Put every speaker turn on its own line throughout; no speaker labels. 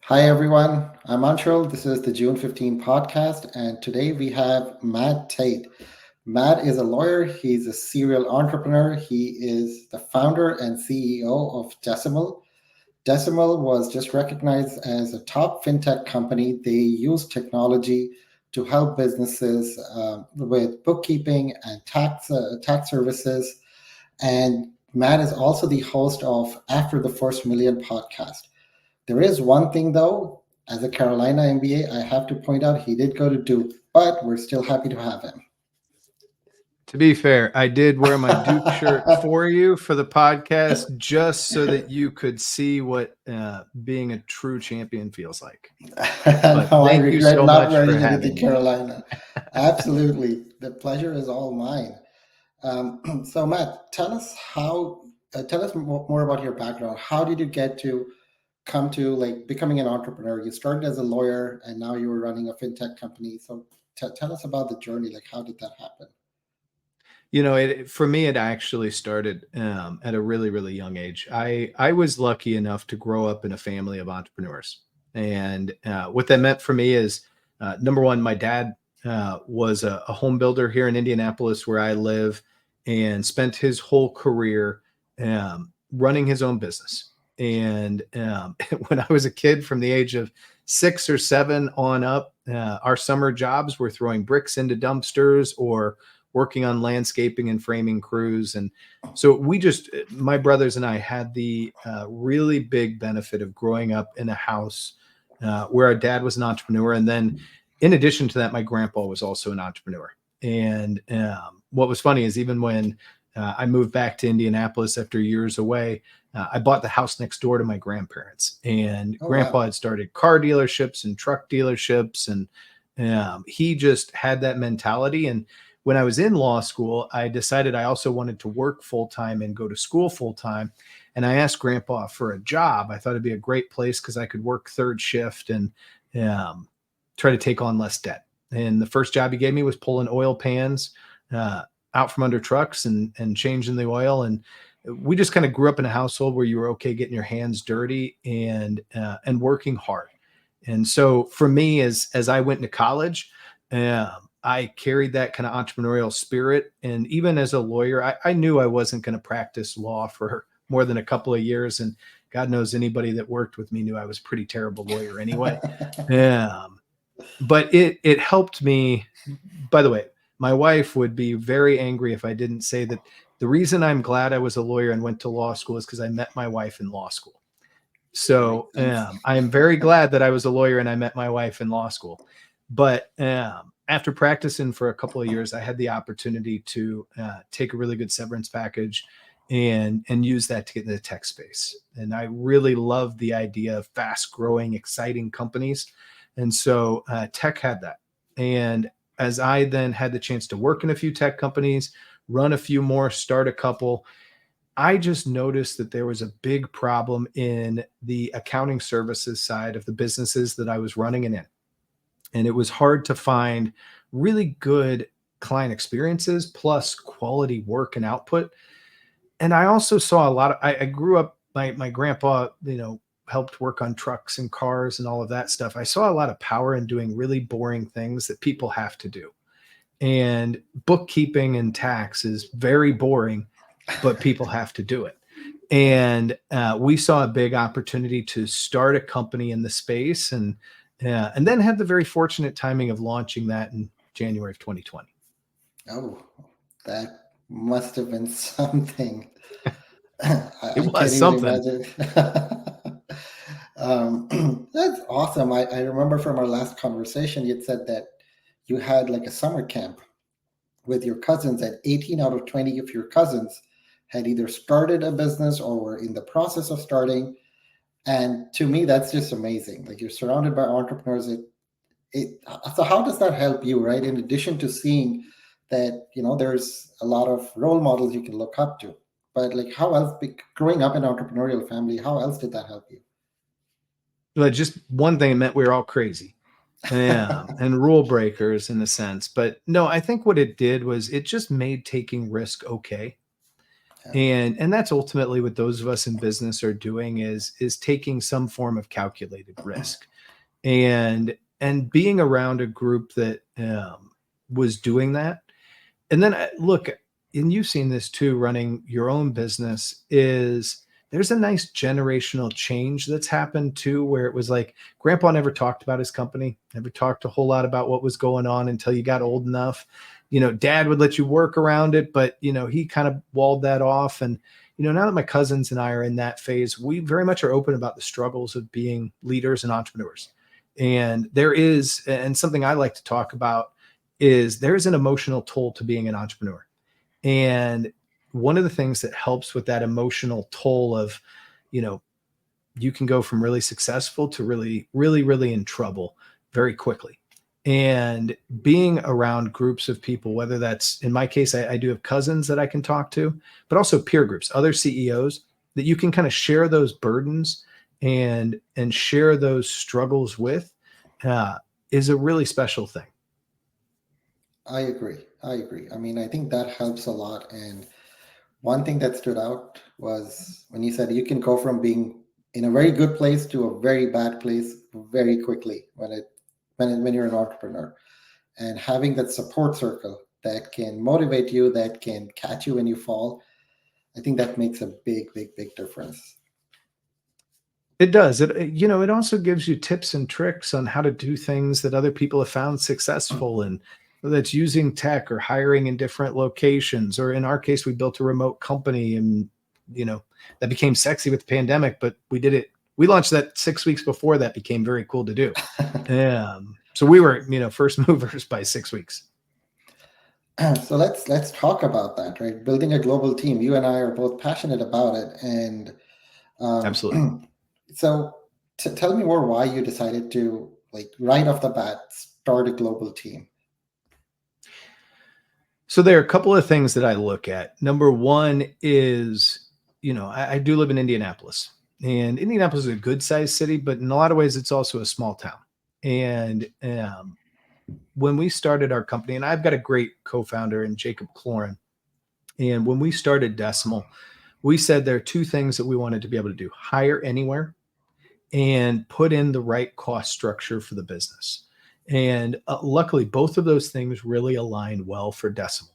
Hi, everyone. I'm Anshul. This is the June15 podcast, and today we have Matt Tait. Matt is a lawyer, he's a serial entrepreneur, he is the founder and CEO of Decimal. Decimal was just recognized as a top fintech company. They use technology to help businesses with bookkeeping and tax services. And Matt is also the host of After the First Million podcast. There is one thing though, as a Carolina MBA, I have to point out he did go to Duke, but we're still happy to have him.
To be fair, I did wear my Duke shirt for you for the podcast just so that you could see what being a true champion feels like. But
No, I
thank you
regret
so
not
much for
wearing it at the
having me.
Carolina. Absolutely. The pleasure is all mine. So, Matt, tell us more about your background. How did you get to come to like becoming an entrepreneur? You started as a lawyer and now you were running a fintech company. So, tell us about the journey. Like, how did that happen?
For me, it actually started at a really, really young age. I was lucky enough to grow up in a family of entrepreneurs, and what that meant for me is, number one, my dad was a home builder here in Indianapolis, where I live, and spent his whole career running his own business. And when I was a kid, from the age of 6 or 7 on up, our summer jobs were throwing bricks into dumpsters or working on landscaping and framing crews. And so my brothers and I had the really big benefit of growing up in a house where our dad was an entrepreneur. And then in addition to that, my grandpa was also an entrepreneur. And what was funny is, even when I moved back to Indianapolis after years away, I bought the house next door to my grandparents, and
Oh,
grandpa
wow.
had started car dealerships and truck dealerships. And he just had that mentality. And when I was in law school, I decided I also wanted to work full time and go to school full time. And I asked grandpa for a job. I thought it'd be a great place because I could work third shift and um, try to take on less debt. And the first job he gave me was pulling oil pans uh, out from under trucks and changing the oil. And we just kind of grew up in a household where you were okay getting your hands dirty and working hard. And so for me, as I went into college, I carried that kind of entrepreneurial spirit. And even as a lawyer, I knew I wasn't going to practice law for more than a couple of years. And God knows anybody that worked with me knew I was a pretty terrible lawyer anyway. Um, but it helped me. By the way, my wife would be very angry if I didn't say that the reason I'm glad I was a lawyer and went to law school is because I met my wife in law school. So
Makes sense.
I am very glad that I was a lawyer and I met my wife in law school. But after practicing for a couple of years, I had the opportunity to take a really good severance package and use that to get into the tech space. And I really love the idea of fast growing, exciting companies. And so tech had that. And as I then had the chance to work in a few tech companies, run a few more, start a couple, I just noticed that there was a big problem in the accounting services side of the businesses that I was running and in. And it was hard to find really good client experiences plus quality work and output. And I also saw a lot of, I grew up, my grandpa, helped work on trucks and cars and all of that stuff. I saw a lot of power in doing really boring things that people have to do. And bookkeeping and tax is very boring, but people have to do it. And we saw a big opportunity to start a company in the space, and then had the very fortunate timing of launching that in January of 2020.
Oh, that must have been something.
It
I
was
can't even
something.
imagine. That's awesome. I remember from our last conversation, you'd said that you had like a summer camp with your cousins, and 18 out of 20 of your cousins had either started a business or were in the process of starting. And to me, that's just amazing. Like you're surrounded by entrepreneurs. It so how does that help you, right? In addition to seeing that there's a lot of role models you can look up to, but like how else, growing up in an entrepreneurial family, how else did that help you?
But just one thing, it meant we were all crazy. And rule breakers in a sense. But no, I think what it did was it just made taking risk okay.
Yeah,
And that's ultimately what those of us in business are doing is taking some form of calculated risk and being around a group that was doing that. And then look, and you've seen this too, running your own business, is there's a nice generational change that's happened too, where it was like grandpa never talked about his company, never talked a whole lot about what was going on until you got old enough. Dad would let you work around it, but he kind of walled that off. And now that my cousins and I are in that phase, we very much are open about the struggles of being leaders and entrepreneurs. And there is, and something I like to talk about is there's an emotional toll to being an entrepreneur. And one of the things that helps with that emotional toll of, you know, you can go from really successful to really, really, really in trouble very quickly. And being around groups of people, whether that's in my case, I do have cousins that I can talk to, but also peer groups, other CEOs that you can kind of share those burdens and share those struggles with, uh, is a really special thing.
I agree. I agree. I mean, I think that helps a lot. And one thing that stood out was when you said you can go from being in a very good place to a very bad place very quickly when you're an entrepreneur, and having that support circle that can motivate you, that can catch you when you fall. I think that makes a big, big, big difference.
It does. It also gives you tips and tricks on how to do things that other people have found successful, and whether that's using tech or hiring in different locations, or in our case, we built a remote company and, you know, that became sexy with the pandemic, but we did it. We launched that 6 weeks before that became very cool to do. So we were, first movers by 6 weeks.
So let's talk about that, right? Building a global team. You and I are both passionate about it, and
Absolutely.
so tell me more why you decided to, like, right off the bat, start a global team.
So there are a couple of things that I look at. Number one is, I do live in Indianapolis, and Indianapolis is a good sized city, but in a lot of ways, it's also a small town. And when we started our company, and I've got a great co-founder in Jacob Cloran, and when we started Decimal, we said there are two things that we wanted to be able to do: hire anywhere and put in the right cost structure for the business. And luckily, both of those things really aligned well for Decimal.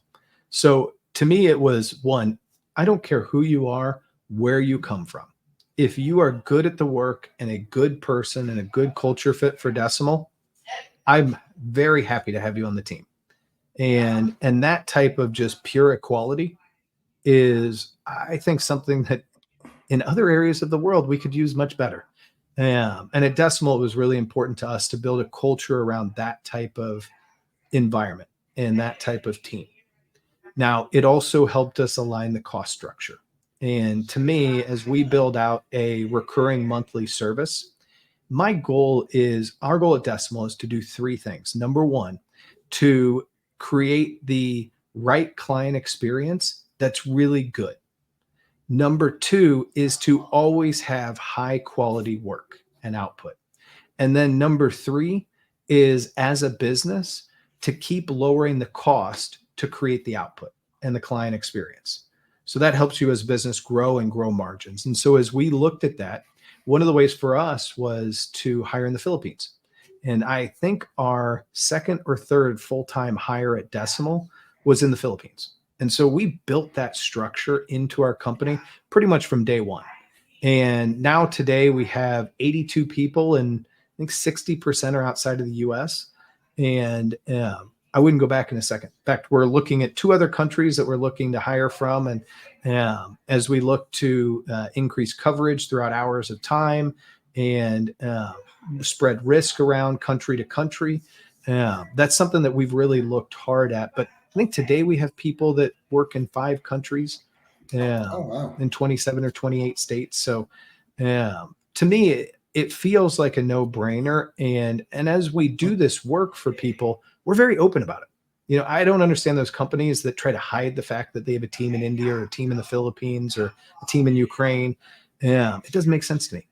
So to me, it was one, I don't care who you are, where you come from. If you are good at the work and a good person and a good culture fit for Decimal, I'm very happy to have you on the team. And that type of just pure equality is, I think, something that in other areas of the world we could use much better. And at Decimal, it was really important to us to build a culture around that type of environment and that type of team. Now, it also helped us align the cost structure. And to me, as we build out a recurring monthly service, our goal at Decimal is to do three things. Number one, to create the right client experience that's really good. Number two is to always have high quality work and output. And then number three is, as a business, to keep lowering the cost to create the output and the client experience. So that helps you as a business grow and grow margins. And so as we looked at that, one of the ways for us was to hire in the Philippines. And I think our second or third full-time hire at Decimal was in the Philippines. And so we built that structure into our company pretty much from day one. And now today we have 82 people, and I think 60% are outside of the US. And I wouldn't go back in a second. In fact, we're looking at two other countries that we're looking to hire from. And as we look to increase coverage throughout hours of time and spread risk around country to country, that's something that we've really looked hard at. But I think today we have people that work in 5 countries,
Oh wow.
in 27 or 28 states. So to me, it feels like a no-brainer. And as we do this work for people, we're very open about it. I don't understand those companies that try to hide the fact that they have a team in India or a team in the Philippines or a team in Ukraine. It doesn't make sense to me.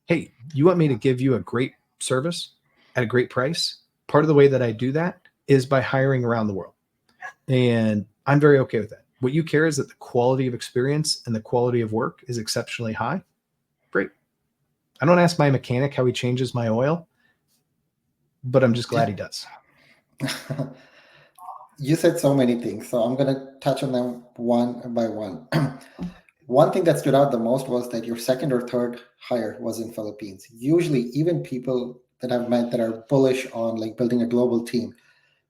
Hey, you want me to give you a great service at a great price? Part of the way that I do that is by hiring around the world. And I'm very okay with that. What you care is that the quality of experience and the quality of work is exceptionally high. Great. I don't ask my mechanic how he changes my oil, but I'm just glad he does.
You said so many things, so I'm going to touch on them one by one. One thing that stood out the most was that your second or third hire was in Philippines. Usually, even people that I've met that are bullish on like building a global team,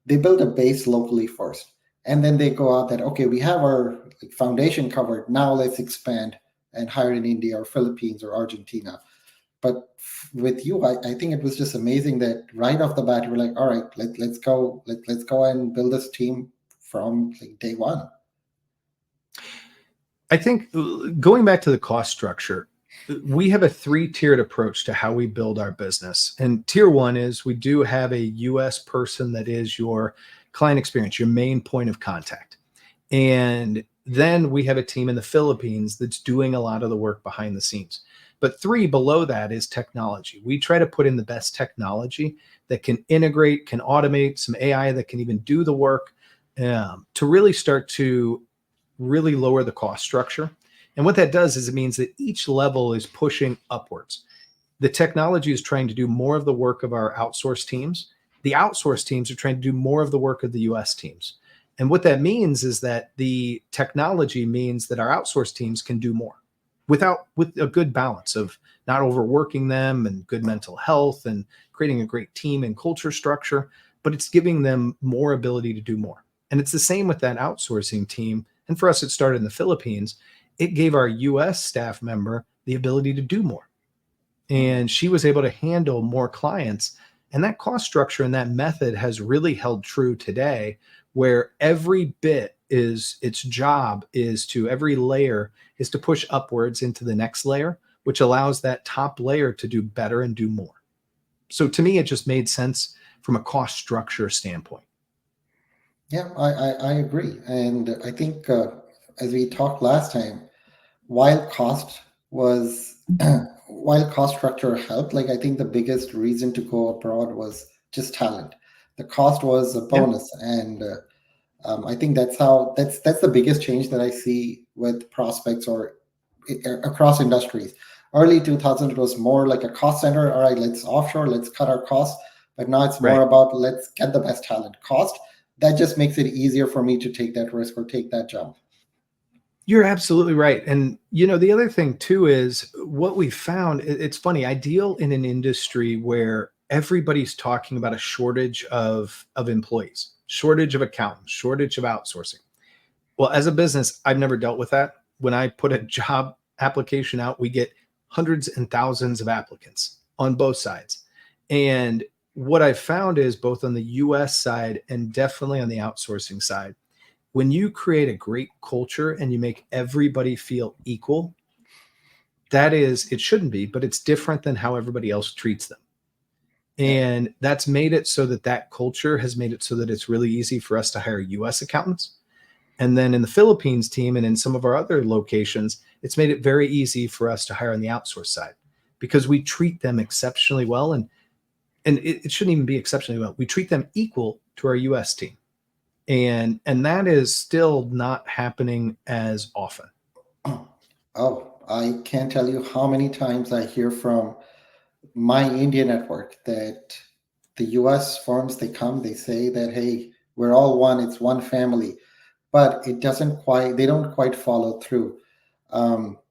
they build a base locally first, and then they go out that okay, we have our like, foundation covered. Now let's expand and hire in India or Philippines or Argentina. But with you, I think it was just amazing that right off the bat you were like, all right, let's go and build this team from like day one.
I think going back to the cost structure, we have a three-tiered approach to how we build our business. And tier one is we do have a US person that is your client experience, your main point of contact. And then we have a team in the Philippines that's doing a lot of the work behind the scenes. But three below that is technology. We try to put in the best technology that can integrate, can automate, some AI that can even do the work, to really start to really lower the cost structure. And what that does is it means that each level is pushing upwards. The technology is trying to do more of the work of our outsourced teams. The outsourced teams are trying to do more of the work of the US teams. And what that means is that the technology means that our outsourced teams can do more with a good balance of not overworking them and good mental health and creating a great team and culture structure, but it's giving them more ability to do more. And it's the same with that outsourcing team. And for us, it started in the Philippines. It gave our US staff member the ability to do more. And she was able to handle more clients. And that cost structure and that method has really held true today, where every bit is its job is to every layer is to push upwards into the next layer, which allows that top layer to do better and do more. So to me, it just made sense from a cost structure standpoint.
Yeah, I agree. And I think as we talked last time, while cost was while cost structure helped, like I think the biggest reason to go abroad was just talent. The cost was a
Yeah.
bonus, and I think that's the biggest change that I see with prospects or across industries. Early 2000s it was more like a cost center. All right, let's offshore, let's cut our costs. But now it's more
Right.
about let's get the best talent. Cost, that just makes it easier for me to take that risk or take that jump.
You're absolutely right. And the other thing too is what we found, it's funny, I deal in an industry where everybody's talking about a shortage of employees, shortage of accountants, shortage of outsourcing. Well, as a business, I've never dealt with that. When I put a job application out, we get hundreds and thousands of applicants on both sides. And what I've found is both on the US side and definitely on the outsourcing side, when you create a great culture and you make everybody feel equal, that is, it shouldn't be, but it's different than how everybody else treats them.
Yeah.
And that's made it so that that culture has made it so that it's really easy for us to hire US accountants. And then in the Philippines team and in some of our other locations, it's made it very easy for us to hire on the outsource side because we treat them exceptionally well. And it shouldn't even be exceptionally well. We treat them equal to our US team. And that is still not happening as often.
Oh, I can't tell you how many times I hear from my India network that the US firms, they come, they say that, hey, we're all one, it's one family, but they don't quite follow through.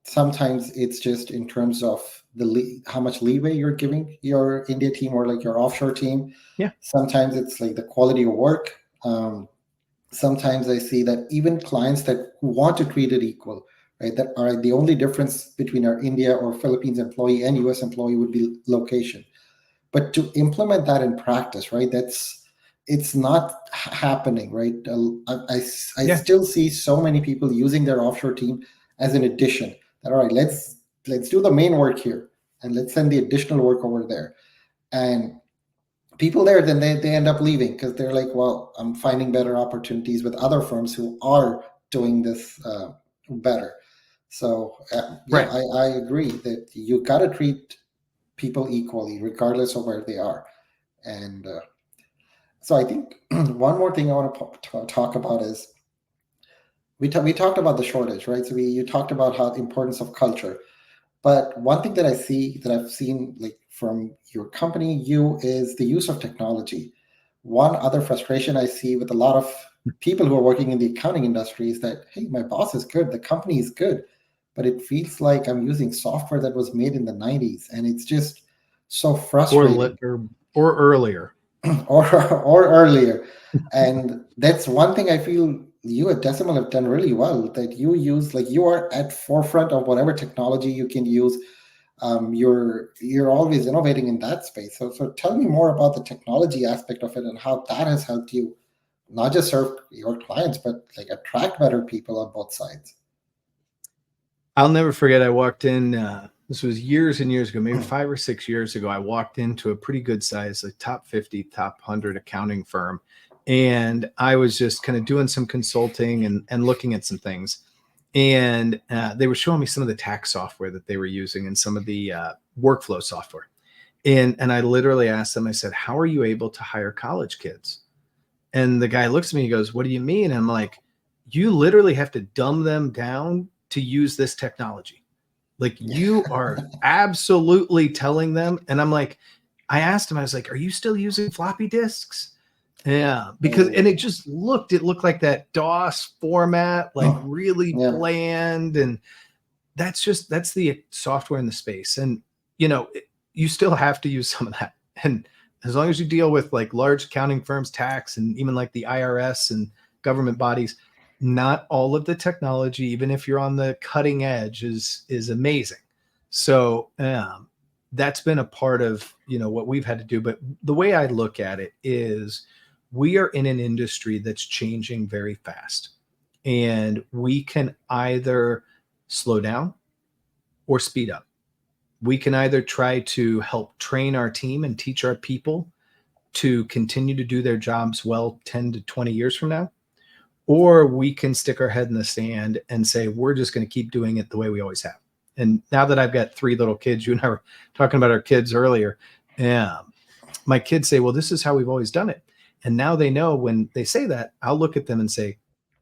Sometimes it's just in terms of how much leeway you're giving your India team or like your offshore team.
Yeah.
Sometimes it's like the quality of work. Sometimes I see that even clients that who want to treat it equal, right? That are the only difference between our India or Philippines employee and US employee would be location. But to implement that in practice, right? It's not happening, right? I
Yeah.
still see so many people using their offshore team as an addition. That all right, let's do the main work here and let's send the additional work over there. And people there then they end up leaving because they're like, well, I'm finding better opportunities with other firms who are doing this better. So yeah,
Right.
I agree that you got to treat people equally regardless of where they are. And so I think one more thing I want to talk about is we talked about the shortage, right? So you talked about how the importance of culture. But one thing that I see that I've seen like from your company, you is the use of technology. One other frustration I see with a lot of people who are working in the accounting industry is that, hey, my boss is good, the company is good, but it feels like I'm using software that was made in the 90s. And it's just so
or
frustrating.
or earlier.
or earlier. And that's one thing I feel you at Decimal have done really well, that you use like you are at forefront of whatever technology you can use. You're always innovating in that space. So tell me more about the technology aspect of it and how that has helped you not just serve your clients, but like attract better people on both sides.
I'll never forget. I walked in. This was years and years ago, maybe 5 or 6 years ago. I walked into a pretty good size, like top 50, top 100 accounting firm, and I was just kind of doing some consulting and looking at some things. And they were showing me some of the tax software that they were using and some of the workflow software. And I literally asked them. I said, "How are you able to hire college kids?" And the guy looks at me, he goes, "What do you mean?" And I'm like, "You literally have to dumb them down to use this technology. Like you are absolutely telling them." And I'm like, I asked him, I was like, "Are you still using floppy disks?" Yeah, because and it looked like that DOS format, like really
Yeah.
bland. And that's the software in the space. And you know, you still have to use some of that. And as long as you deal with like large accounting firms, tax, and even like the IRS and government bodies, not all of the technology, even if you're on the cutting edge, is amazing. So that's been a part of what we've had to do. But the way I look at it is we are in an industry that's changing very fast, and we can either slow down or speed up. We can either try to help train our team and teach our people to continue to do their jobs well 10 to 20 years from now, or we can stick our head in the sand and say, we're just going to keep doing it the way we always have. And now that I've got 3 little kids, you and I were talking about our kids earlier, my kids say, well, this is how we've always done it. And now they know when they say that, I'll look at them and say,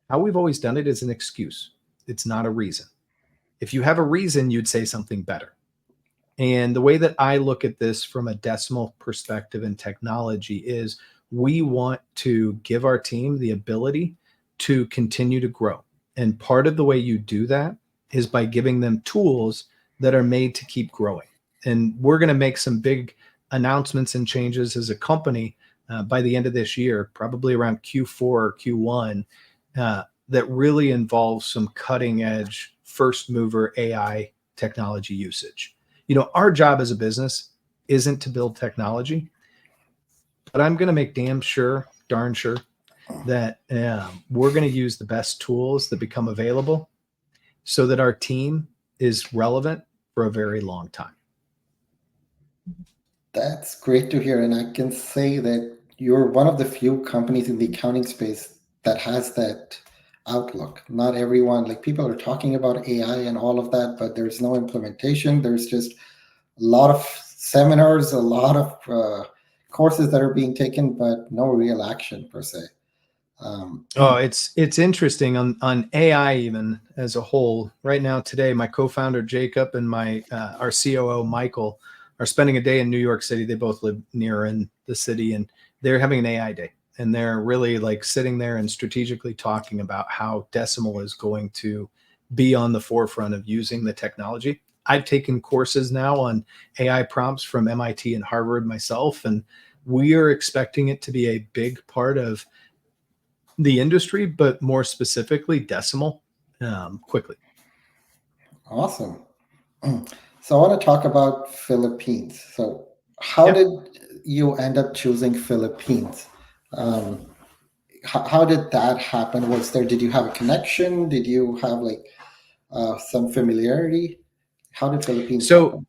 how we've always done it is an excuse. It's not a reason. If you have a reason, you'd say something better. And the way that I look at this from a decimal perspective in technology is we want to give our team the ability to continue to grow. And part of the way you do that is by giving them tools that are made to keep growing. And we're going to make some big announcements and changes as a company by the end of this year, probably around Q4 or Q1, that really involves some cutting edge first mover AI technology usage. Our job as a business isn't to build technology, but I'm going to make darn sure that we're going to use the best tools that become available so that our team is relevant for a very long time.
That's great to hear. And I can say that you're one of the few companies in the accounting space that has that outlook. Not everyone, like people are talking about AI and all of that, but there's no implementation. There's just a lot of seminars, a lot of courses that are being taken, but no real action per se.
Oh, it's interesting on AI even as a whole. Right now, today, my co-founder Jacob and my our COO Michael are spending a day in New York City. They both live near in the city, and they're having an AI day. And they're really like sitting there and strategically talking about how Decimal is going to be on the forefront of using the technology. I've taken courses now on AI prompts from MIT and Harvard myself, and we are expecting it to be a big part of the industry, but more specifically Decimal, quickly.
Awesome. So I want to talk about Philippines. So how
Yeah.
did you end up choosing Philippines? Um, how did that happen? Did you have a connection? Did you have like some familiarity? How did Philippines
So
happen?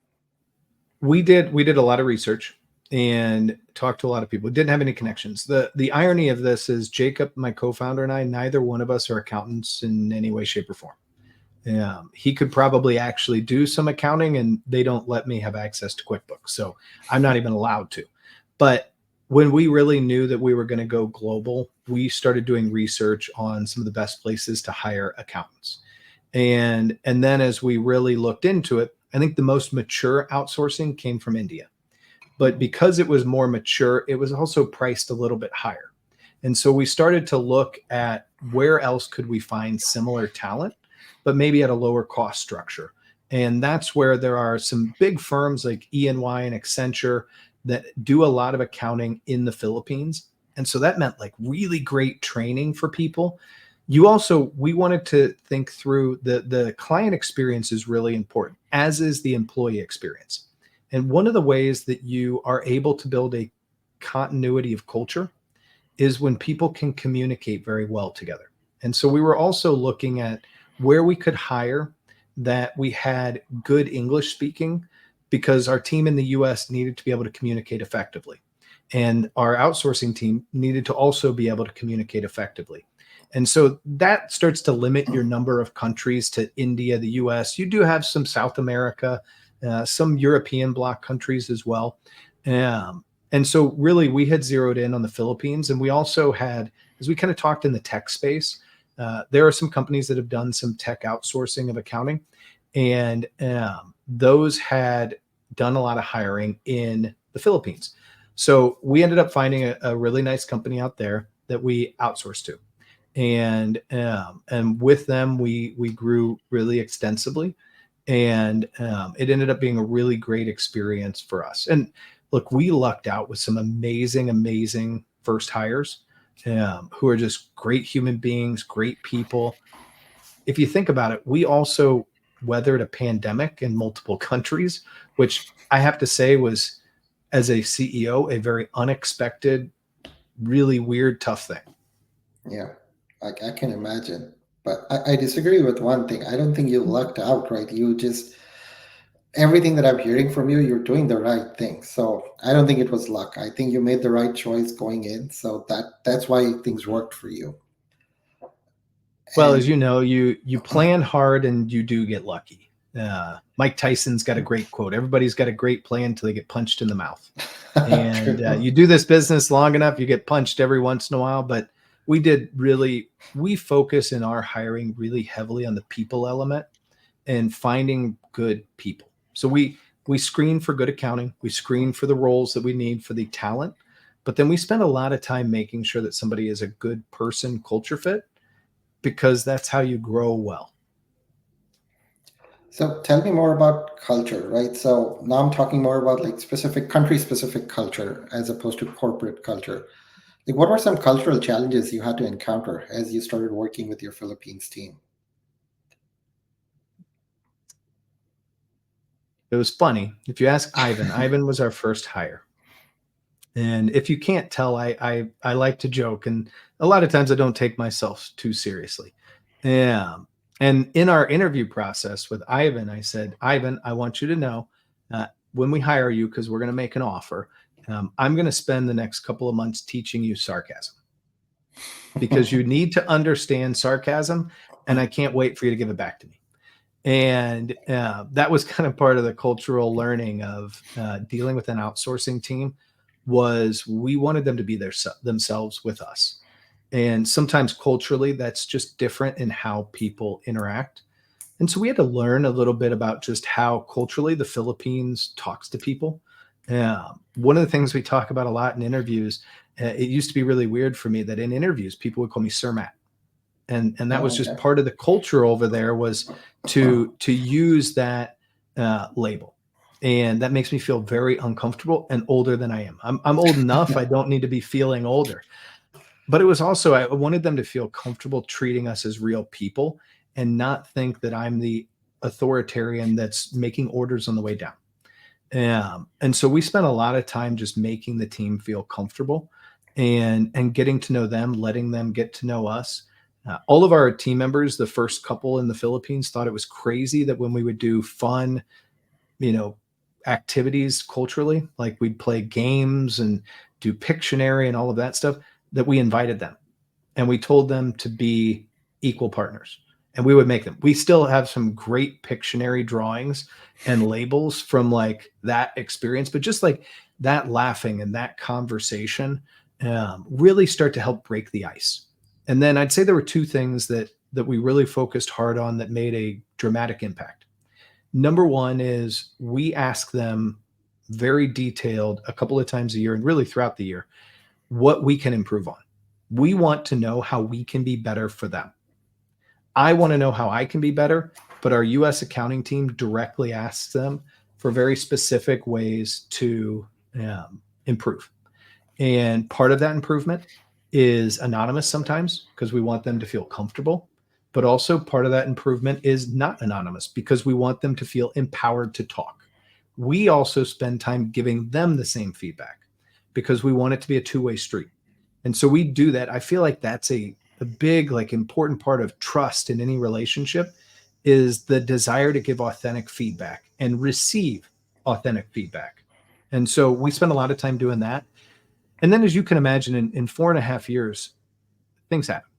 we did a lot of research and talked to a lot of people. Didn't have any connections. The irony of this is Jacob, my co-founder, and I, neither one of us are accountants in any way, shape, or form. He could probably actually do some accounting, and they don't let me have access to QuickBooks, so I'm not even allowed to. But when we really knew that we were going to go global, we started doing research on some of the best places to hire accountants. And then as we really looked into it, I think the most mature outsourcing came from India. But because it was more mature, it was also priced a little bit higher. And so we started to look at where else could we find similar talent, but maybe at a lower cost structure. And that's where there are some big firms like E&Y and Accenture that do a lot of accounting in the Philippines. And so that meant like really great training for people. You also, we wanted to think through the client experience is really important, as is the employee experience. And one of the ways that you are able to build a continuity of culture is when people can communicate very well together. And so we were also looking at where we could hire that we had good English speaking, because our team in the US needed to be able to communicate effectively. And our outsourcing team needed to also be able to communicate effectively. And so that starts to limit your number of countries to India, the US. You do have some South America, some European bloc countries as well. And so really we had zeroed in on the Philippines. And we also had, as we kind of talked in the tech space, there are some companies that have done some tech outsourcing of accounting. And those had done a lot of hiring in the Philippines. So we ended up finding a really nice company out there that we outsourced to. And with them, we grew really extensively. And it ended up being a really great experience for us. And look, we lucked out with some amazing, amazing first hires who are just great human beings, great people. If you think about it, we also weathered a pandemic in multiple countries, which I have to say was, as a CEO, a very unexpected, really weird, tough thing.
Yeah, I can imagine. But I disagree with one thing. I don't think you lucked out, right? You just, everything that I'm hearing from you, you're doing the right thing. So I don't think it was luck. I think you made the right choice going in. So that's why things worked for you.
Well, as
And
you know, you plan hard and you do get lucky. Mike Tyson's got a great quote. Everybody's got a great plan until they get punched in the mouth. And
true.
you do this business long enough, you get punched every once in a while. But we focus in our hiring really heavily on the people element and finding good people. So we screen for good accounting, we screen for the roles that we need for the talent, but then we spend a lot of time making sure that somebody is a good person culture fit, because that's how you grow well.
So tell me more about culture, right? So now I'm talking more about like specific country specific culture as opposed to corporate culture. Like what were some cultural challenges you had to encounter as you started working with your Philippines team?
It was funny. If you ask Ivan, Ivan was our first hire. And if you can't tell, I like to joke, and a lot of times I don't take myself too seriously. Yeah. And in our interview process with Ivan, I said, Ivan, I want you to know when we hire you, because we're going to make an offer, I'm going to spend the next couple of months teaching you sarcasm, because you need to understand sarcasm, and I can't wait for you to give it back to me. And that was kind of part of the cultural learning of dealing with an outsourcing team, was we wanted them to be themselves with us. And sometimes culturally that's just different in how people interact. And so we had to learn a little bit about just how culturally the Philippines talks to people. One of the things we talk about a lot in interviews, it used to be really weird for me that in interviews people would call me Sir Matt. And that was
Oh,
just
okay.
part of the culture over there, was to use that label. And that makes me feel very uncomfortable and older than I am. I'm old enough, I don't need to be feeling older. But it was also, I wanted them to feel comfortable treating us as real people and not think that I'm the authoritarian that's making orders on the way down. And so we spent a lot of time just making the team feel comfortable and getting to know them, letting them get to know us. All of our team members, the first couple in the Philippines, thought it was crazy that when we would do fun, you know, activities culturally, like we'd play games and do Pictionary and all of that stuff, that we invited them and we told them to be equal partners. and we would make them. We still have some great Pictionary drawings and labels from like that experience, but just like that laughing and that conversation really start to help break the ice. And then I'd say there were two things that we really focused hard on that made a dramatic impact. Number one is we ask them very detailed a couple of times a year and really throughout the year what we can improve on. We want to know how we can be better for them. I want to know how I can be better, but our US accounting team directly asks them for very specific ways to improve. And part of that improvement is anonymous sometimes because we want them to feel comfortable. But also part of that improvement is not anonymous because we want them to feel empowered to talk. We also spend time giving them the same feedback because we want it to be a two-way street. And so we do that. I feel like that's a big, like important part of trust in any relationship is the desire to give authentic feedback and receive authentic feedback. And so we spend a lot of time doing that. And then, as you can imagine, in 4.5 years, things happen.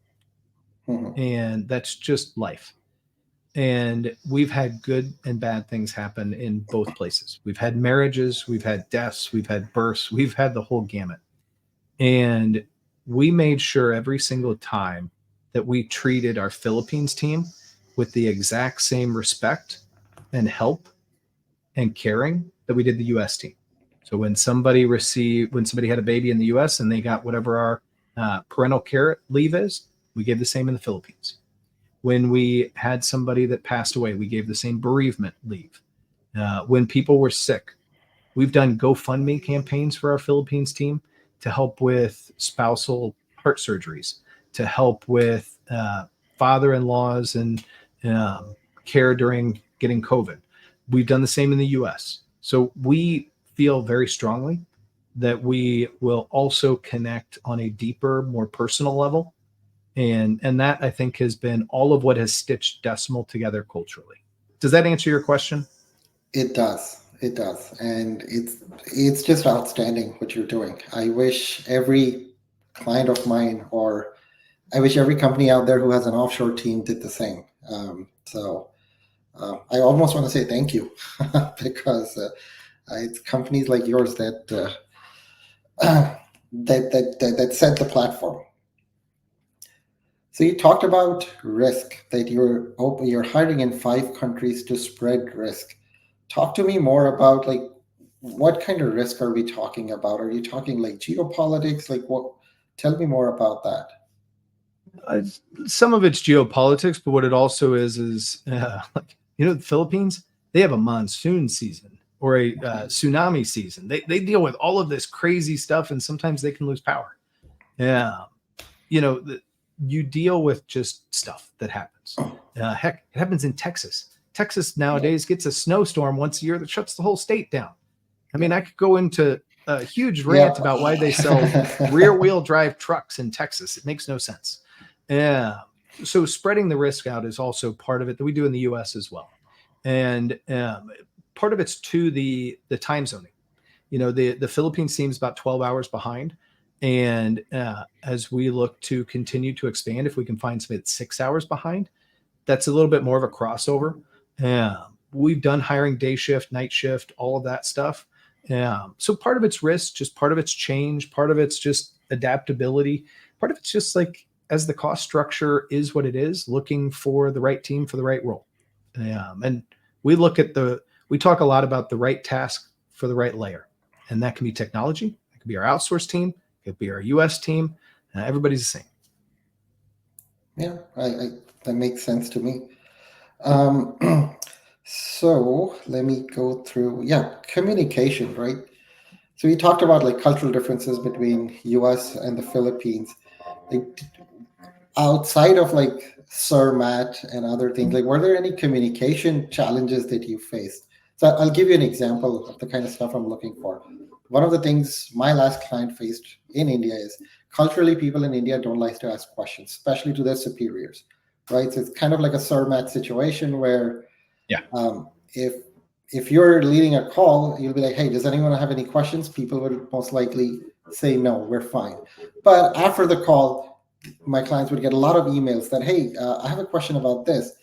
Mhm.
And that's just life. And we've had good and bad things happen in both places. We've had marriages, we've had deaths, we've had births, we've had the whole gamut. And we made sure every single time that we treated our Philippines team with the exact same respect and help and caring that we did the US team. So when somebody had a baby in the US and they got whatever our parental care leave is, we gave the same in the Philippines. When we had somebody that passed away, we gave the same bereavement leave. When people were sick, we've done GoFundMe campaigns for our Philippines team to help with spousal heart surgeries, to help with father-in-laws and care during getting COVID. We've done the same in the US. So we feel very strongly that we will also connect on a deeper, more personal level. And that I think has been all of what has stitched Decimal together culturally. Does that answer your question?
It does. It does. And it's just outstanding what you're doing. I wish every client of mine, or I wish every company out there who has an offshore team did the same. I almost want to say thank you because it's companies like yours that set the platform. So you talked about risk, that you're hiring in 5 countries to spread risk. Talk to me more about like what kind of risk are we talking about? Are you talking like geopolitics? Like what? Tell me more about that.
Uh, some of it's geopolitics, but what it also is like the Philippines, they have a monsoon season or a tsunami season. They deal with all of this crazy stuff, and sometimes they can lose power. Yeah, you deal with just stuff that happens. Heck, it happens in Texas. Texas
Yeah,
nowadays gets a snowstorm once a year that shuts the whole state down. I mean,
yeah,
I could go into a huge
yeah.
rant about why they sell rear wheel drive trucks in Texas. It makes no sense. Yeah. So spreading the risk out is also part of it that we do in the U.S. as well, and part of it's to the time zoning. The Philippines seems about 12 hours behind, and as we look to continue to expand, if we can find somebody that's 6 hours behind, that's a little bit more of a crossover. We've done hiring day shift, night shift, all of that stuff. So part of it's risk, just part of it's change, part of it's just adaptability, part of it's just like as the cost structure is what it is, looking for the right team for the right role. And we look at we talk a lot about the right task for the right layer, and that can be technology, it could be our outsource team, it could be our US team. Everybody's the same.
Yeah, that makes sense to me. Um, so let me go through. Yeah, communication, right? So we talked about like cultural differences between U.S. and the Philippines. Like outside of like Sir Matt and other things, like were there any communication challenges that you faced? So I'll give you an example of the kind of stuff I'm looking for. One of the things my last client faced in India is culturally people in India don't like to ask questions, especially to their superiors, right? So it's kind of like a Sir Matt situation where
Yeah.
If you're leading a call, you'll be like, "Hey, does anyone have any questions?" People would most likely say, "No, we're fine." But after the call, my clients would get a lot of emails that, hey, I have a question about this.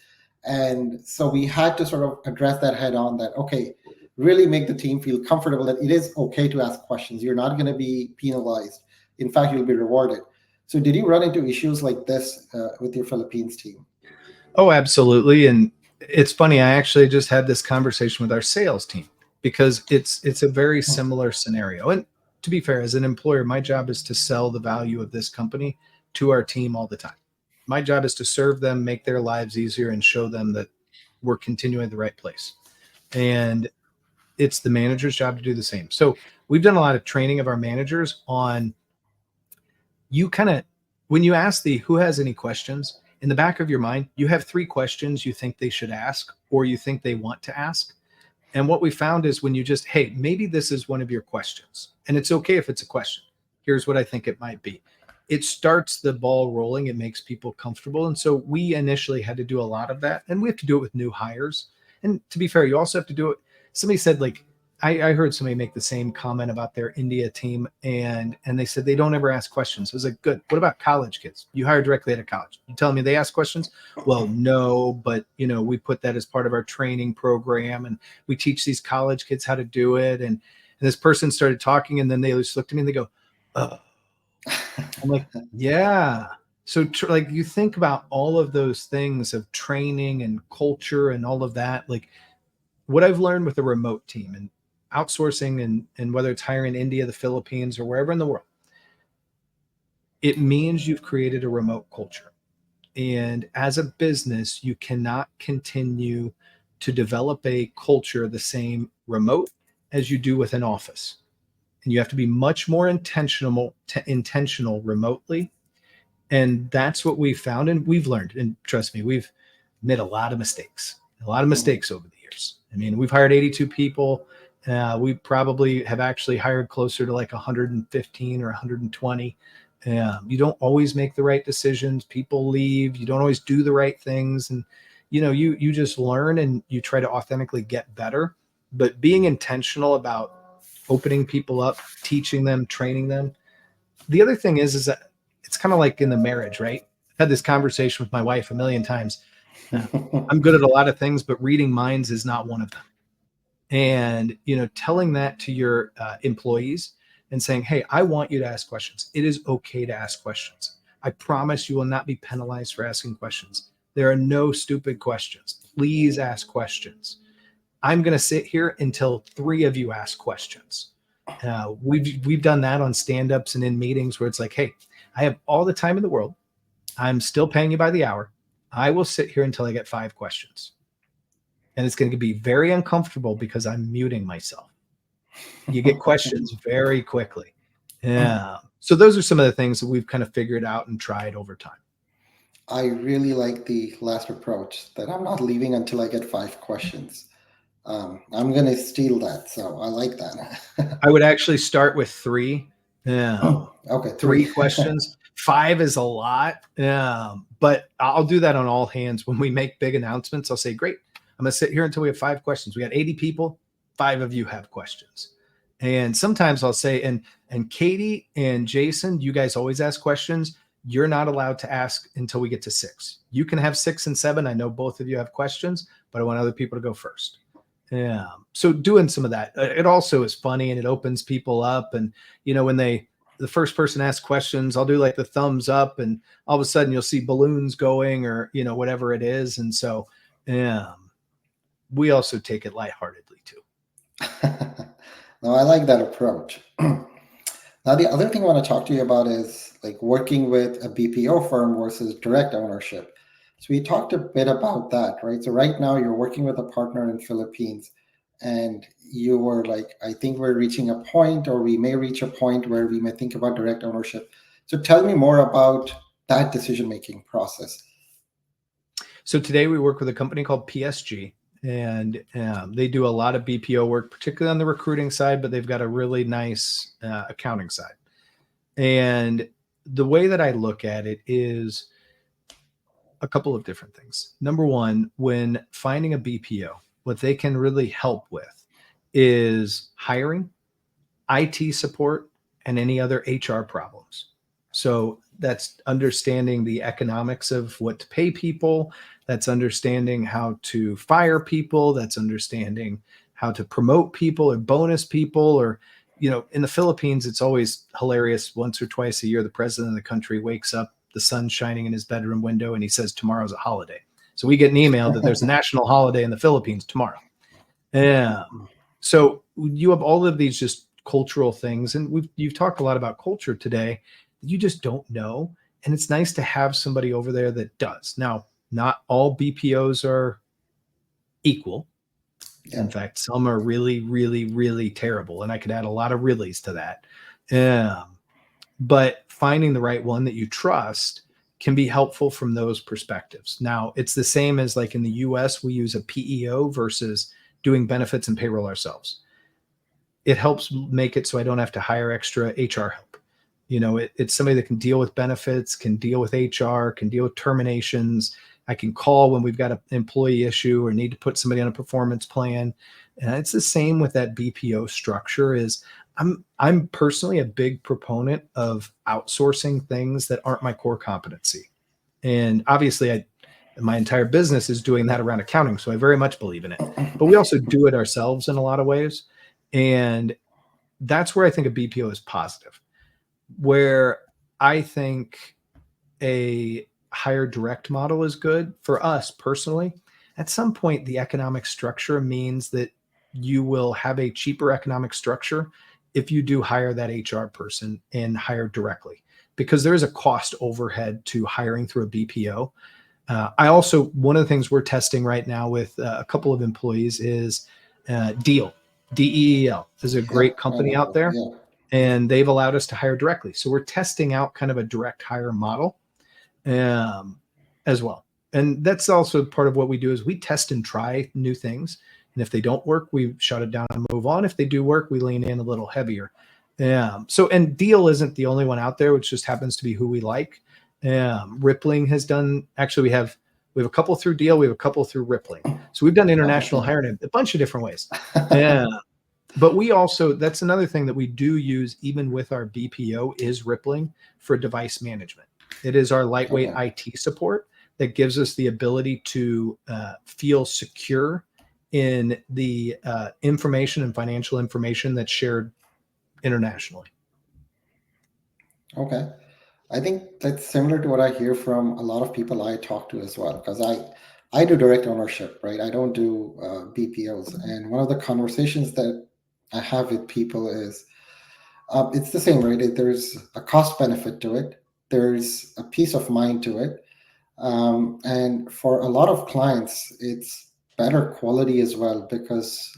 And so we had to sort of address that head on, that, okay, really make the team feel comfortable that it is okay to ask questions. You're not going to be penalized. In fact, you'll be rewarded. So did you run into issues like this with your Philippines team?
Oh, absolutely. And it's funny, I actually just had this conversation with our sales team because it's a very similar scenario. And to be fair, as an employer, my job is to sell the value of this company to our team all the time. My job is to serve them, make their lives easier, and show them that we're continuing the right place. And it's the manager's job to do the same. So we've done a lot of training of our managers on, you kind of, when you ask the who has any questions, in the back of your mind, you have three questions you think they should ask or you think they want to ask. And what we found is when you just, hey, maybe this is one of your questions, and it's okay if it's a question. Here's what I think it might be. It starts the ball rolling. It makes people comfortable. And so we initially had to do a lot of that, and we have to do it with new hires. And to be fair, you also have to do it. Somebody said, like, I heard somebody make the same comment about their India team, and they said they don't ever ask questions. I was like, good. What about college kids? You hire directly out of college. You telling me they ask questions? Well, no, but we put that as part of our training program, and we teach these college kids how to do it. And this person started talking, and then they just looked at me and they go, I'm like, yeah. So like, you think about all of those things of training and culture and all of that, like what I've learned with a remote team and outsourcing, and whether it's hiring in India, the Philippines, or wherever in the world, it means you've created a remote culture. And as a business, you cannot continue to develop a culture the same remote as you do with an office. And you have to be much more intentional remotely. And that's what we found, and we've learned. And trust me, we've made a lot of mistakes over the years. I mean, we've hired 82 people. We probably have actually hired closer to like 115 or 120. You don't always make the right decisions. People leave. You don't always do the right things. And, you just learn and you try to authentically get better. But being intentional about opening people up, teaching them, training them. The other thing is that it's kind of like in the marriage, right? I've had this conversation with my wife a million times. I'm good at a lot of things, but reading minds is not one of them. And telling that to your employees and saying, hey, I want you to ask questions. It is okay to ask questions. I promise you will not be penalized for asking questions. There are no stupid questions. Please ask questions. I'm going to sit here until three of you ask questions. We've done that on stand-ups and in meetings where it's like, hey, I have all the time in the world. I'm still paying you by the hour. I will sit here until I get 5 questions. And it's going to be very uncomfortable because I'm muting myself. You get questions very quickly. Yeah. So those are some of the things that we've kind of figured out and tried over time.
I really like the last approach, that I'm not leaving until I get 5 questions. I'm going to steal that. So I like that.
I would actually start with 3. Yeah.
Okay,
3
3
questions. 5 is a lot. But I'll do that on all hands. When we make big announcements, I'll say, great, I'm going to sit here until we have 5 questions. We got 80 people. 5 of you have questions. And sometimes I'll say, and Katie and Jason, you guys always ask questions. You're not allowed to ask until we get to 6. You can have 6 and 7. I know both of you have questions, but I want other people to go first. Yeah. So doing some of that, it also is funny and it opens people up. And, when the first person asks questions, I'll do like the thumbs up, and all of a sudden you'll see balloons going, or, whatever it is. And so, we also take it lightheartedly too.
No, I like that approach. Now, the other thing I want to talk to you about is like working with a BPO firm versus direct ownership. So we talked a bit about that, right? So right now you're working with a partner in Philippines, and you were like, I think we're reaching a point, or we may reach a point where we may think about direct ownership. So tell me more about that decision-making process.
So today we work with a company called PSG, and they do a lot of BPO work, particularly on the recruiting side, but they've got a really nice accounting side. And the way that I look at it is a couple of different things. Number one, when finding a BPO, what they can really help with is hiring, IT support, and any other HR problems. So that's understanding the economics of what to pay people. That's understanding how to fire people. That's understanding how to promote people or bonus people. Or, in the Philippines, it's always hilarious. Once or twice a year, the president of the country wakes up, the sun's shining in his bedroom window, and he says tomorrow's a holiday. So we get an email that there's a national holiday in the Philippines tomorrow. Yeah. So you have all of these just cultural things, and you've talked a lot about culture today. You just don't know, and it's nice to have somebody over there that does. Now, not all BPOs are equal.
Yeah.
In fact, some are really, really, really terrible, and I could add a lot of reallys to that. But finding the right one that you trust can be helpful from those perspectives. Now, it's the same as like in the US, we use a PEO versus doing benefits and payroll ourselves. It helps make it so I don't have to hire extra HR help. It's somebody that can deal with benefits, can deal with HR, can deal with terminations. I can call when we've got an employee issue or need to put somebody on a performance plan. And it's the same with that BPO structure. I'm personally a big proponent of outsourcing things that aren't my core competency. And obviously my entire business is doing that around accounting. So I very much believe in it, but we also do it ourselves in a lot of ways. And that's where I think a BPO is positive, where I think a hire direct model is good for us personally. At some point, the economic structure means that you will have a cheaper economic structure if you do hire that HR person and hire directly, because there is a cost overhead to hiring through a BPO. One of the things we're testing right now with a couple of employees is Deal. DEEL is a
Yeah.
great company out there,
Yeah.
and they've allowed us to hire directly. So we're testing out kind of a direct hire model as well. And that's also part of what we do is we test and try new things. And if they don't work, we shut it down and move on. If they do work, we lean in a little heavier. And Deal isn't the only one out there, which just happens to be who we like. Rippling has done, actually, we have a couple through Deal. We have a couple through Rippling. So we've done international hiring in a bunch of different ways. But that's another thing that we do use even with our BPO is Rippling for device management. It is our lightweight IT support that gives us the ability to feel secure in the information and financial information that's shared internationally.
Okay. I think that's similar to what I hear from a lot of people I talk to as well, because I do direct ownership, right? I don't do BPOs. And one of the conversations that I have with people is it's the same, right? There's a cost benefit to it, there's a peace of mind to it. And for a lot of clients, it's better quality as well, because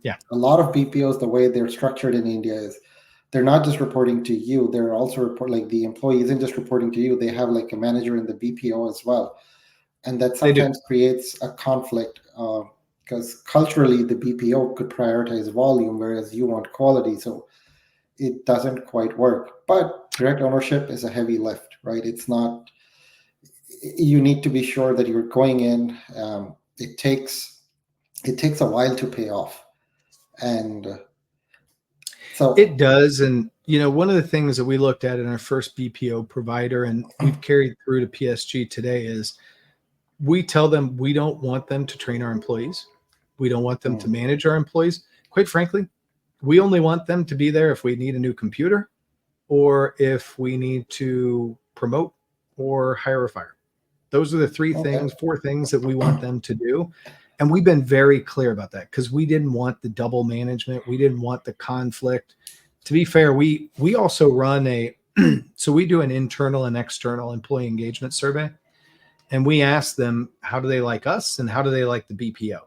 Yeah.
a lot of BPOs, the way they're structured in India is they're not just reporting to you, they're also like the employee isn't just reporting to you, they have like a manager in the BPO as well. And that
They do.
sometimes creates a conflict because culturally the BPO could prioritize volume, whereas you want quality. So it doesn't quite work. But direct ownership is a heavy lift, right? It's not, you need to be sure that you're going in. It takes a while to pay off. And so
It does. And, one of the things that we looked at in our first BPO provider and we've carried through to PSG today is we tell them we don't want them to train our employees. We don't want them to manage our employees. Quite frankly, we only want them to be there if we need a new computer or if we need to promote or hire or fire. Those are the
okay.
four things that we want them to do. And we've been very clear about that because we didn't want the double management. We didn't want the conflict. To be fair, we also run so we do an internal and external employee engagement survey. And we ask them, how do they like us and how do they like the BPO?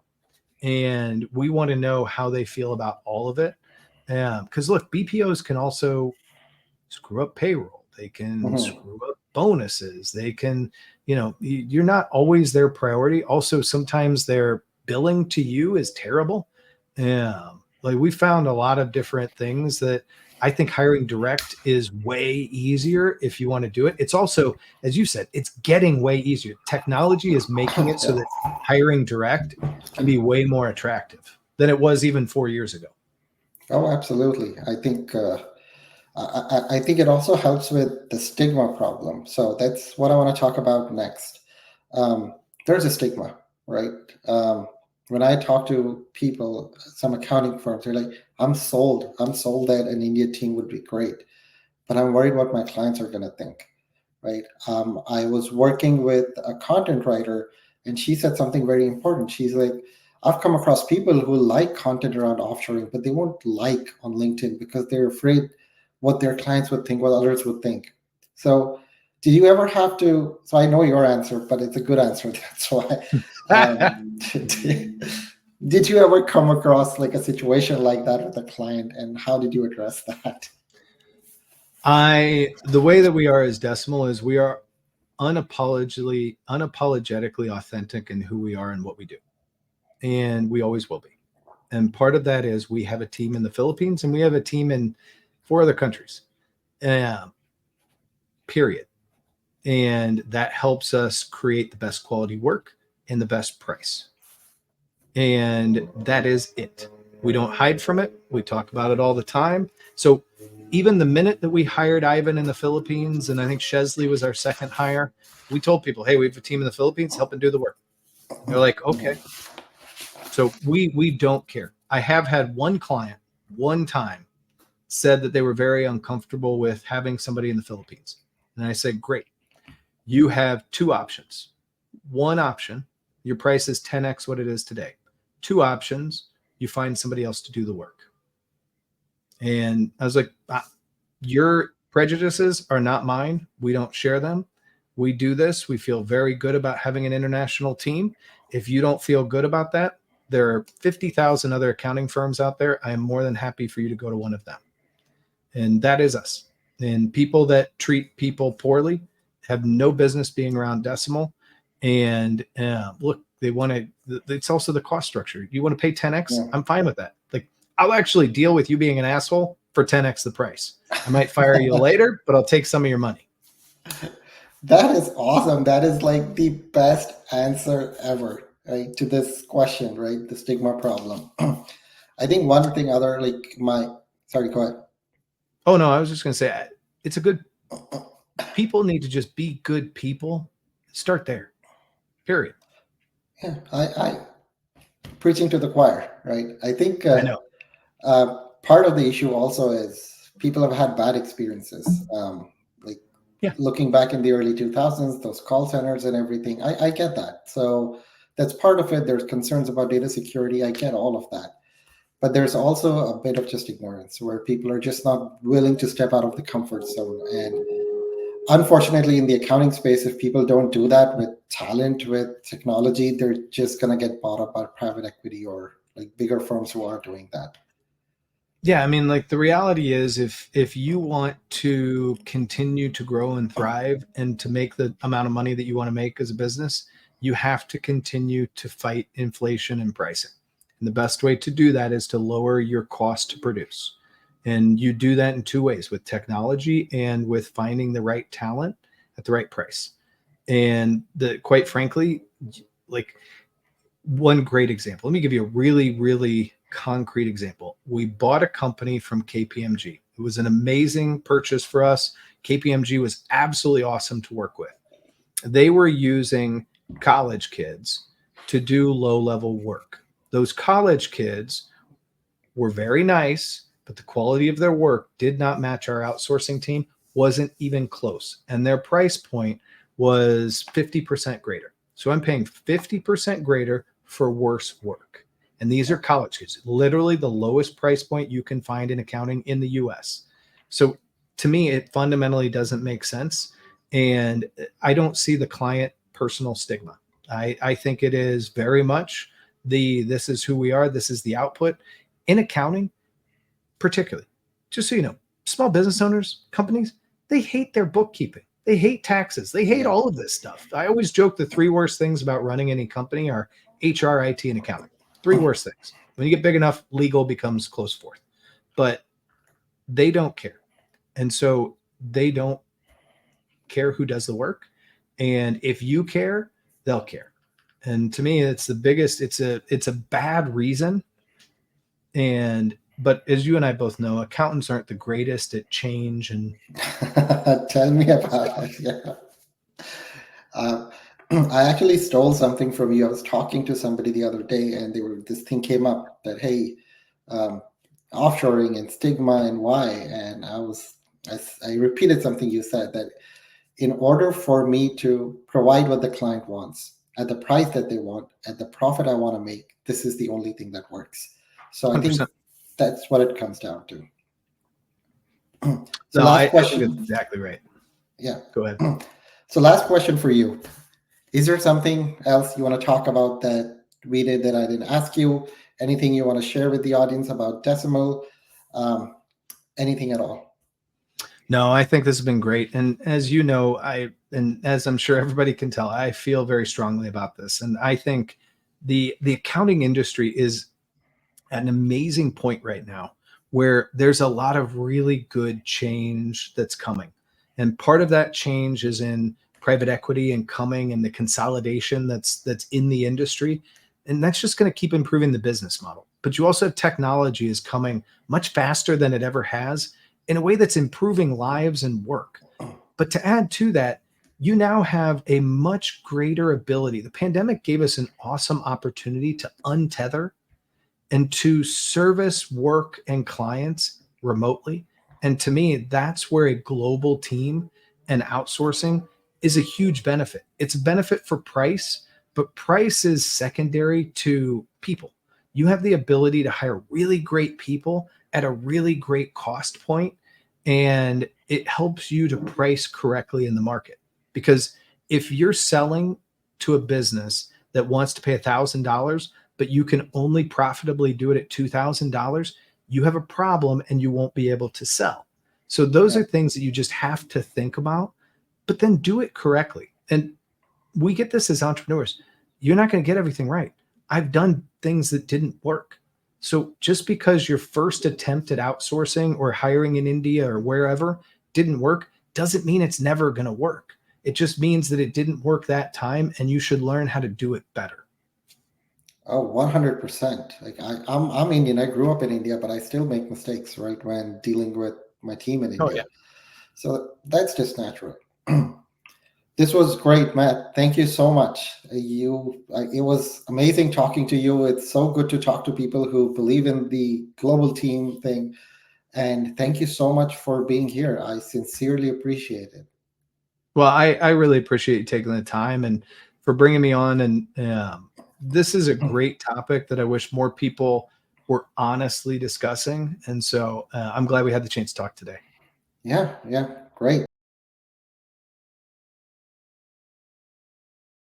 And we want to know how they feel about all of it. Because look, BPOs can also screw up payroll. They can
Mhm.
screw up bonuses. They can, you're not always their priority. Also, sometimes their billing to you is terrible. Like we found a lot of different things that I think hiring direct is way easier if you want to do it. It's also, as you said, it's getting way easier. Technology is making it so
Yeah.
that hiring direct can be way more attractive than it was even 4 years ago.
Oh, absolutely. I think I think it also helps with the stigma problem. So that's what I want to talk about next. Um, there's a stigma, right? Um, when I talk to people, some accounting firms, they're like, I'm sold. I'm sold that an India team would be great, but I'm worried what my clients are going to think, right? I was working with a content writer, and she said something very important. She's like, I've come across people who like content around offshoring, but they won't like on LinkedIn because they're afraid what their clients would think, what others would think. So, did you ever have to? So, I know your answer, but it's a good answer. That's why. Did you ever come across like a situation like that with a client, and how did you address that?
The way that we are as Decimal is we are unapologetically authentic in who we are and what we do. And we always will be. And part of that is we have a team in the Philippines and we have a team in 4 other countries. Period. And that helps us create the best quality work and the best price. And that is it. We don't hide from it. We talk about it all the time. So even the minute that we hired Ivan in the Philippines, and I think Chesley was our second hire, we told people, hey, we have a team in the Philippines, helping do the work. They're like, okay. So we don't care. I have had one client one time said that they were very uncomfortable with having somebody in the Philippines. And I said, great. You have two options. One option, your price is 10x what it is today. Two options, you find somebody else to do the work. And I was like, your prejudices are not mine. We don't share them. We do this. We feel very good about having an international team. If you don't feel good about that, there are 50,000 other accounting firms out there. I am more than happy for you to go to one of them. And that is us. And people that treat people poorly have no business being around Decimal. And look, they want to, it's also the cost structure. You want to pay 10x?
Yeah.
I'm fine with that. Like, I'll actually deal with you being an asshole for 10x the price. I might fire you later, but I'll take some of your money.
That is awesome. That is like the best answer ever, right, to this question, right? The stigma problem. I think one thing other like my sorry, go ahead.
Oh no, I was just gonna say it's a good people need to just be good people. Start there. Period.
Yeah, I preaching to the choir, right? I think
I know.
part of the issue also is people have had bad experiences. Like
Yeah.
looking back in the early 2000s, those call centers and everything. I get that. So that's part of it. There's concerns about data security. I get all of that. But there's also a bit of just ignorance where people are just not willing to step out of the comfort zone. And unfortunately, in the accounting space, if people don't do that with talent, with technology, they're just going to get bought up by private equity or like bigger firms who are doing that.
Yeah, I mean, like the reality is if you want to continue to grow and thrive and to make the amount of money that you want to make as a business, you have to continue to fight inflation and pricing. And the best way to do that is to lower your cost to produce. And you do that in two ways, with technology and with finding the right talent at the right price. And the quite frankly, like one great example. Let me give you a really, really concrete example. We bought a company from KPMG. It was an amazing purchase for us. KPMG was absolutely awesome to work with. They were using college kids to do low level work. Those college kids were very nice, but the quality of their work did not match our outsourcing team, wasn't even close. And their price point was 50% greater. So I'm paying 50% greater for worse work. And these are college kids, literally the lowest price point you can find in accounting in the US. So to me, it fundamentally doesn't make sense. And I don't see the client personal stigma. I think it is very much this is who we are, this is the output. In accounting, particularly, just so you know, small business owners, companies, they hate their bookkeeping. They hate taxes. They hate
Yeah.
all of this stuff. I always joke the three worst things about running any company are HR, IT, and accounting. Three worst things. When you get big enough, legal becomes close fourth. But they don't care. And so they don't care who does the work. And if you care, they'll care. And to me, it's the biggest, it's a bad reason. And but as you and I both know, accountants aren't the greatest at change and
Tell me about
stuff.
it. Yeah. Uh, I actually stole something from you. I was talking to somebody the other day, and this thing came up that, hey, um, offshoring and stigma and why, and I repeated something you said, that in order for me to provide what the client wants at the price that they want, at the profit I want to make, this is the only thing that works. So I think
100%.
that's what it comes down to. So
No,
last
I think that's
question.
exactly right.
Yeah.
Go ahead.
So last question for you. Is there something else you want to talk about that we did that I didn't ask you? Anything you want to share with the audience about Decimal? Um, Anything at all?
No, I think this has been great. And as you know, and as I'm sure everybody can tell, I feel very strongly about this. And I think the accounting industry is at an amazing point right now where there's a lot of really good change that's coming. And part of that change is in private equity and coming and the consolidation that's in the industry. And that's just going to keep improving the business model. But you also have technology is coming much faster than it ever has in a way that's improving lives and work. But to add to that, you now have a much greater ability. The pandemic gave us an awesome opportunity to untether and to service work and clients remotely. And to me, that's where a global team and outsourcing is a huge benefit. It's a benefit for price, but price is secondary to people. You have the ability to hire really great people at a really great cost point, and it helps you to price correctly in the market. Because if you're selling to a business that wants to pay $1,000, but you can only profitably do it at $2,000, you have a problem and you won't be able to sell. So those
Yeah.
are things that you just have to think about, but then do it correctly. And we get this as entrepreneurs. You're not going to get everything right. I've done things that didn't work. So just because your first attempt at outsourcing or hiring in India or wherever didn't work doesn't mean it's never going to work. It just means that it didn't work that time and you should learn how to do it better.
Oh, 100%. Like I'm Indian. I grew up in India, but I still make mistakes, right, when dealing with my team in
Oh, yeah.
India. So that's just natural. This was great, Matt. Thank you so much. It was amazing talking to you. It's so good to talk to people who believe in the global team thing. And thank you so much for being here. I sincerely appreciate it.
Well, I really appreciate you taking the time and for bringing me on. And this is a great topic that I wish more people were honestly discussing. And so I'm glad we had the chance to talk today.
Yeah, yeah, great.